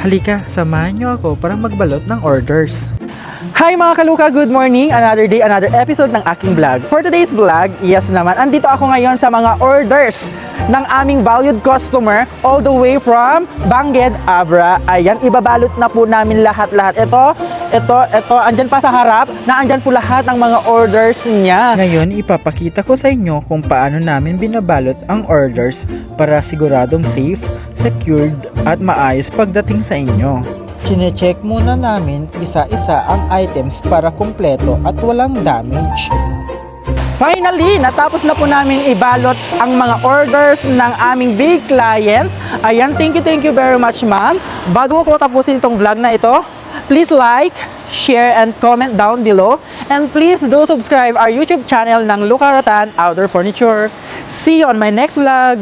Halika, samahan niyo ako para magbalot ng orders. Hi mga kaluka, good morning! Another day, another episode ng aking vlog. For today's vlog, yes naman, andito ako ngayon sa mga orders ng aming valued customer all the way from Bangged, Abra. Ayan, ibabalot na po namin lahat-lahat. Ito, andyan pa sa harap na andyan po lahat ng mga orders niya. Ngayon, ipapakita ko sa inyo kung paano namin binabalot ang orders para siguradong safe, secured, at maayos pagdating sa inyo. Kine-check muna namin isa-isa ang items para kumpleto at walang damage. Finally, natapos na po namin ibalot ang mga orders ng aming big client. Ayan, thank you very much ma'am. Bago ko tapusin itong vlog na ito, please like, share, and comment down below. And please do subscribe our YouTube channel ng Luca Rotan Outdoor Furniture. See you on my next vlog.